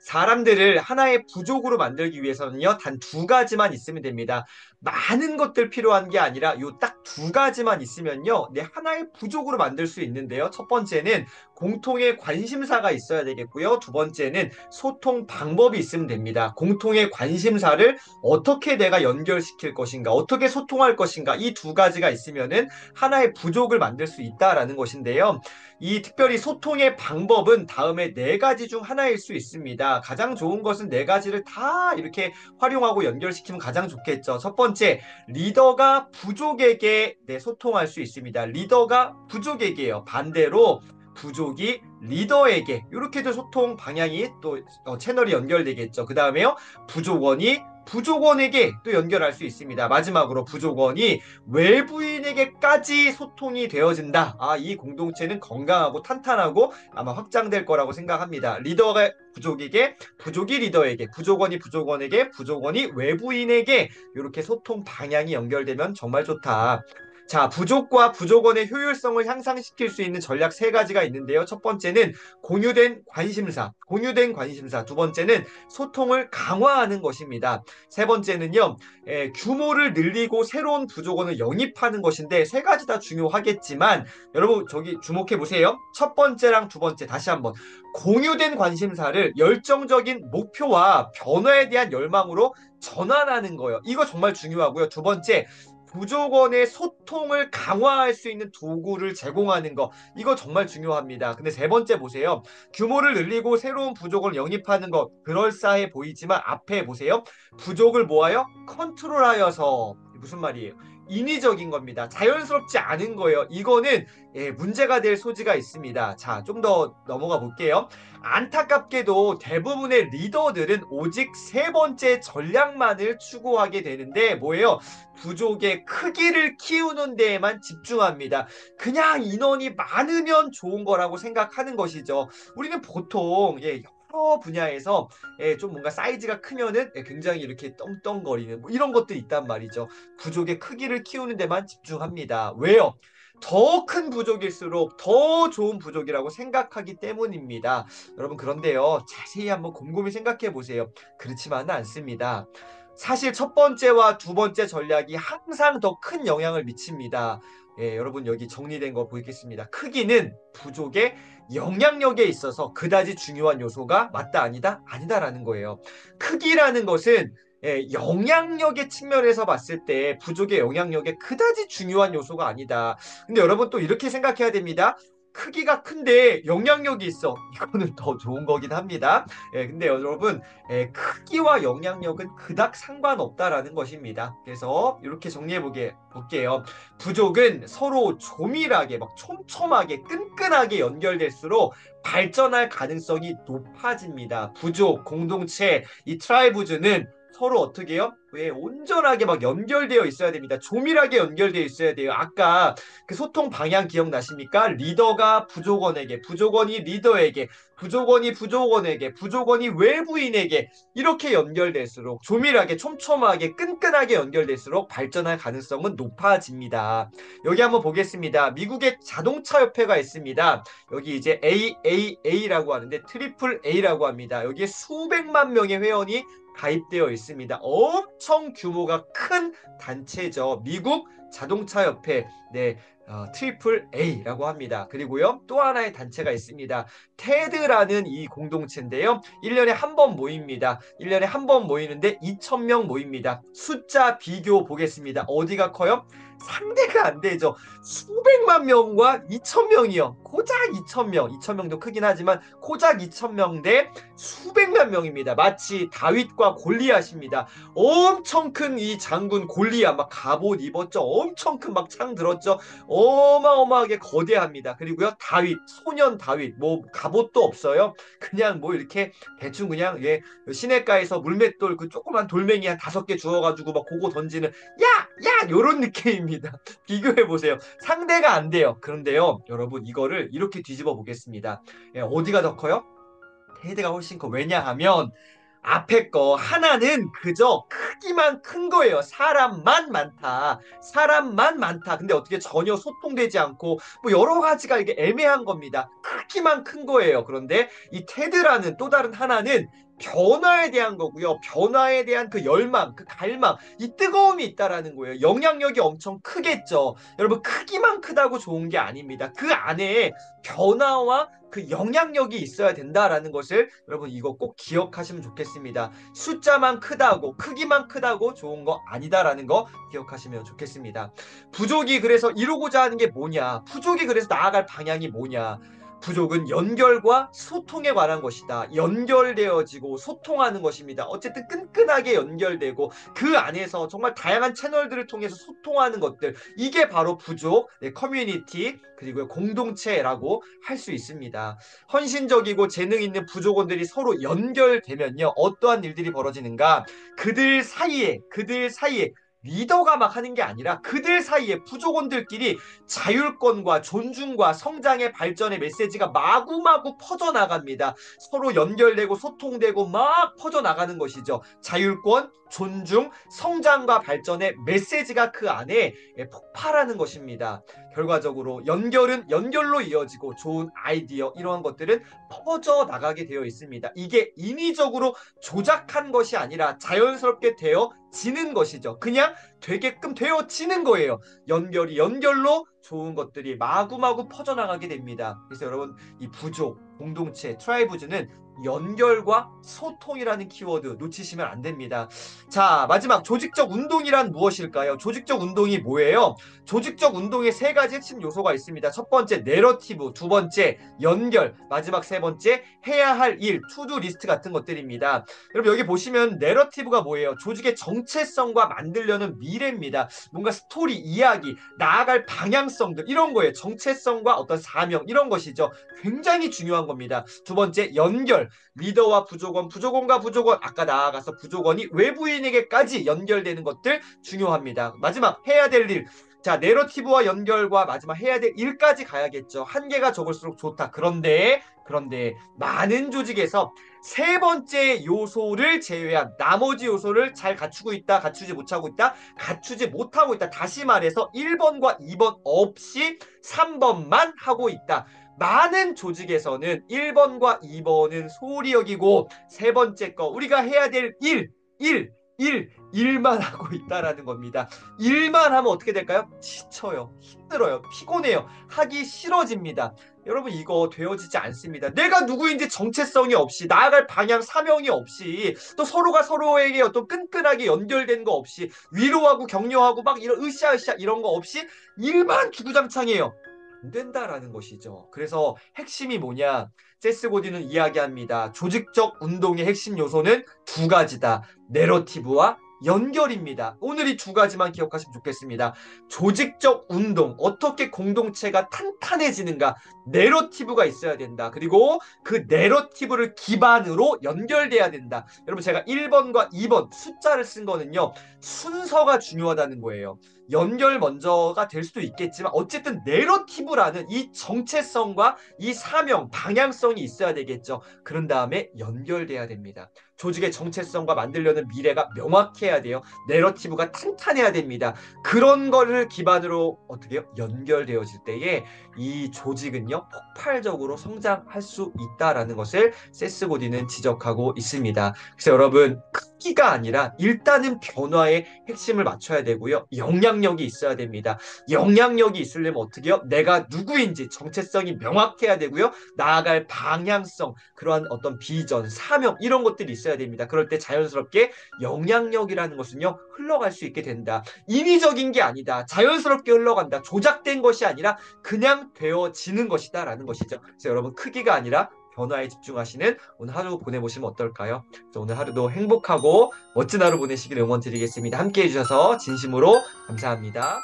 사람들을 하나의 부족으로 만들기 위해서는요, 단 두 가지만 있으면 됩니다. 많은 것들 필요한 게 아니라 요 딱 두 가지만 있으면요, 내 하나의 부족으로 만들 수 있는데요. 첫 번째는 공통의 관심사가 있어야 되겠고요. 두 번째는 소통 방법이 있으면 됩니다. 공통의 관심사를 어떻게 내가 연결시킬 것인가, 어떻게 소통할 것인가, 이 두 가지가 있으면은 하나의 부족을 만들 수 있다라는 것인데요. 이 특별히 소통의 방법은 다음에 네 가지 중 하나일 수 있습니다. 가장 좋은 것은 네 가지를 다 이렇게 활용하고 연결시키면 가장 좋겠죠. 첫 번째, 리더가 부족에게 소통할 수 있습니다. 리더가 부족에게요. 반대로 부족이 리더에게 이렇게도 소통 방향이 또 채널이 연결되겠죠. 그 다음에요. 부족원이 부족원에게 또 연결할 수 있습니다. 마지막으로 부족원이 외부인에게까지 소통이 되어진다. 이 공동체는 건강하고 탄탄하고 아마 확장될 거라고 생각합니다. 리더가 부족에게, 부족이 리더에게, 부족원이 부족원에게, 부족원이 외부인에게 이렇게 소통 방향이 연결되면 정말 좋다. 자, 부족과 부족원의 효율성을 향상시킬 수 있는 전략 세 가지가 있는데요. 첫 번째는 공유된 관심사, 공유된 관심사. 두 번째는 소통을 강화하는 것입니다. 세 번째는요, 규모를 늘리고 새로운 부족원을 영입하는 것인데 세 가지 다 중요하겠지만 여러분 저기 주목해 보세요. 첫 번째랑 두 번째 다시 한번 공유된 관심사를 열정적인 목표와 변화에 대한 열망으로 전환하는 거예요. 이거 정말 중요하고요. 두 번째 부족원의 소통을 강화할 수 있는 도구를 제공하는 거 이거 정말 중요합니다. 근데 세 번째 보세요. 규모를 늘리고 새로운 부족을 영입하는 것 그럴싸해 보이지만 앞에 보세요. 부족을 모아요? 컨트롤하여서 무슨 말이에요? 인위적인 겁니다. 자연스럽지 않은 거예요. 이거는 문제가 될 소지가 있습니다. 자, 좀 더 넘어가 볼게요. 안타깝게도 대부분의 리더들은 오직 세 번째 전략만을 추구하게 되는데 뭐예요? 부족의 크기를 키우는 데에만 집중합니다. 그냥 인원이 많으면 좋은 거라고 생각하는 것이죠. 우리는 보통 여러 분야에서 좀 뭔가 사이즈가 크면은 굉장히 이렇게 떵떵거리는 뭐 이런 것들이 있단 말이죠. 부족의 크기를 키우는 데만 집중합니다. 왜요? 더 큰 부족일수록 더 좋은 부족이라고 생각하기 때문입니다. 여러분 그런데요. 자세히 한번 곰곰이 생각해 보세요. 그렇지만은 않습니다. 사실 첫 번째와 두 번째 전략이 항상 더 큰 영향을 미칩니다. 여러분 여기 정리된 거 보이겠습니다. 크기는 부족의 영향력에 있어서 그다지 중요한 요소가 맞다 아니다 아니다라는 거예요. 크기라는 것은 영향력의 측면에서 봤을 때 부족의 영향력에 그다지 중요한 요소가 아니다. 근데 여러분 또 이렇게 생각해야 됩니다. 크기가 큰데 영향력이 있어. 이거는 더 좋은 거긴 합니다. 근데 여러분 크기와 영향력은 그닥 상관없다라는 것입니다. 그래서 이렇게 볼게요. 부족은 서로 조밀하게 막 촘촘하게 끈끈하게 연결될수록 발전할 가능성이 높아집니다. 부족, 공동체, 이 트라이브즈는 서로 어떻게 해요? 온전하게 막 연결되어 있어야 됩니다. 조밀하게 연결되어 있어야 돼요. 아까 그 소통 방향 기억나십니까? 리더가 부족원에게, 부족원이 리더에게, 부족원이 부족원에게, 부족원이 외부인에게 이렇게 연결될수록 조밀하게, 촘촘하게, 끈끈하게 연결될수록 발전할 가능성은 높아집니다. 여기 한번 보겠습니다. 미국의 자동차 협회가 있습니다. 여기 이제 AAA라고 하는데 트리플 A라고 합니다. 여기에 수백만 명의 회원이 가입되어 있습니다. 엄청 규모가 큰 단체죠. 미국 자동차 협회 트리플 A라고 합니다. 그리고요 또 하나의 단체가 있습니다. 테드라는 이 공동체인데요. 1년에 한 번 모입니다. 1년에 한 번 모이는데 2,000명 모입니다. 숫자 비교 보겠습니다. 어디가 커요? 상대가 안 되죠. 수백만 명과 2,000명이요. 고작 2,000명. 2,000명도 크긴 하지만 고작 2,000명 대 수백만 명입니다. 마치 다윗과 골리앗입니다. 엄청 큰 이 장군 골리앗 막 갑옷 입었죠. 엄청 큰 막 창 들었죠. 어마어마하게 거대합니다. 그리고요 다윗 소년 다윗 뭐 갑옷도 없어요. 그냥 뭐 이렇게 대충 그냥 시냇가에서 물맷돌 그 조그만 돌멩이 한 5개 주워가지고 막 그거 던지는 야 요런 느낌입니다. 비교해 보세요. 상대가 안 돼요. 그런데요 여러분 이거를 이렇게 뒤집어 보겠습니다. 어디가 더 커요? 테드가 훨씬 커. 왜냐하면 앞에 거 하나는 그저 크기만 큰 거예요. 사람만 많다. 사람만 많다. 근데 어떻게 전혀 소통되지 않고 뭐 여러 가지가 이게 애매한 겁니다. 크기만 큰 거예요. 그런데 이 테드라는 또 다른 하나는 변화에 대한 거고요. 변화에 대한 그 열망, 그 갈망, 이 뜨거움이 있다라는 거예요. 영향력이 엄청 크겠죠. 여러분 크기만 크다고 좋은 게 아닙니다. 그 안에 변화와 그 영향력이 있어야 된다라는 것을 여러분 이거 꼭 기억하시면 좋겠습니다. 숫자만 크다고 크기만 크다고 좋은 거 아니다라는 거 기억하시면 좋겠습니다. 부족이 그래서 이루고자 하는 게 뭐냐? 부족이 그래서 나아갈 방향이 뭐냐? 부족은 연결과 소통에 관한 것이다. 연결되어지고 소통하는 것입니다. 어쨌든 끈끈하게 연결되고 그 안에서 정말 다양한 채널들을 통해서 소통하는 것들 이게 바로 부족, 네, 커뮤니티 그리고 공동체라고 할 수 있습니다. 헌신적이고 재능 있는 부족원들이 서로 연결되면요. 어떠한 일들이 벌어지는가? 그들 사이에 리더가 막 하는 게 아니라 그들 사이에 부족원들끼리 자율권과 존중과 성장의 발전의 메시지가 마구마구 퍼져나갑니다. 서로 연결되고 소통되고 막 퍼져나가는 것이죠. 자율권, 존중, 성장과 발전의 메시지가 그 안에 폭발하는 것입니다. 결과적으로 연결은 연결로 이어지고 좋은 아이디어 이러한 것들은 퍼져나가게 되어 있습니다. 이게 인위적으로 조작한 것이 아니라 자연스럽게 되어지는 것이죠. 그냥 되게끔 되어지는 거예요. 연결이 연결로 좋은 것들이 마구마구 퍼져나가게 됩니다. 그래서 여러분 이 부족, 공동체, 트라이브즈는 연결과 소통이라는 키워드 놓치시면 안 됩니다. 자, 마지막 조직적 운동이란 무엇일까요? 조직적 운동이 뭐예요? 조직적 운동에 세 가지 핵심 요소가 있습니다. 첫 번째 내러티브, 두 번째 연결, 마지막 세 번째 해야 할 일, 투두 리스트 같은 것들입니다. 여러분 여기 보시면 내러티브가 뭐예요? 조직의 정체성과 만들려는 미래입니다. 뭔가 스토리, 이야기, 나아갈 방향성들 이런 거예요. 정체성과 어떤 사명 이런 것이죠. 굉장히 중요한 겁니다. 두 번째 연결, 리더와 부족원, 부족원과 부족원 아까 나아가서 부족원이 외부인에게까지 연결되는 것들 중요합니다. 마지막 해야 될 일, 자, 내러티브와 연결과 마지막 해야 될 일까지 가야겠죠. 한계가 적을수록 좋다. 그런데 많은 조직에서 세 번째 요소를 제외한 나머지 요소를 잘 갖추고 있다, 갖추지 못하고 있다, 갖추지 못하고 있다. 다시 말해서 1번과 2번 없이 3번만 하고 있다. 많은 조직에서는 1번과 2번은 소홀히 여기고 세 번째 거 우리가 해야 될 일만 하고 있다라는 겁니다. 일만 하면 어떻게 될까요? 지쳐요. 힘들어요. 피곤해요. 하기 싫어집니다. 여러분 이거 되어지지 않습니다. 내가 누구인지 정체성이 없이 나아갈 방향 사명이 없이 또 서로가 서로에게 어떤 끈끈하게 연결된 거 없이 위로하고 격려하고 막 이런 으쌰으쌰 이런 거 없이 일만 주구장창해요. 안 된다라는 것이죠. 그래서 핵심이 뭐냐? 세스 고디는 이야기합니다. 조직적 운동의 핵심 요소는 두 가지다. 내러티브와 연결입니다. 오늘 이 두 가지만 기억하시면 좋겠습니다. 조직적 운동, 어떻게 공동체가 탄탄해지는가, 내러티브가 있어야 된다. 그리고 그 내러티브를 기반으로 연결돼야 된다. 여러분 제가 1번과 2번 숫자를 쓴 거는요. 순서가 중요하다는 거예요. 연결 먼저가 될 수도 있겠지만 어쨌든 내러티브라는 이 정체성과 이 사명, 방향성이 있어야 되겠죠. 그런 다음에 연결돼야 됩니다. 조직의 정체성과 만들려는 미래가 명확해야 돼요. 내러티브가 탄탄해야 됩니다. 그런 거를 기반으로 어떻게 해요? 연결되어질 때에 이 조직은요 폭발적으로 성장할 수 있다라는 것을 세스 고디는 지적하고 있습니다. 그래서 여러분 크기가 아니라 일단은 변화의 핵심을 맞춰야 되고요. 영향력이 있어야 됩니다. 영향력이 있으려면 어떻게 해요? 내가 누구인지 정체성이 명확해야 되고요. 나아갈 방향성, 그러한 어떤 비전, 사명 이런 것들이 있어야 됩니다. 그럴 때 자연스럽게 영향력이라는 것은요 흘러갈 수 있게 된다. 인위적인 게 아니다. 자연스럽게 흘러간다. 조작된 것이 아니라 그냥 되어지는 것이다 라는 것이죠. 그래서 여러분 크기가 아니라 변화에 집중하시는 오늘 하루 보내보시면 어떨까요? 그래서 오늘 하루도 행복하고 멋진 하루 보내시길 응원드리겠습니다. 함께 해주셔서 진심으로 감사합니다.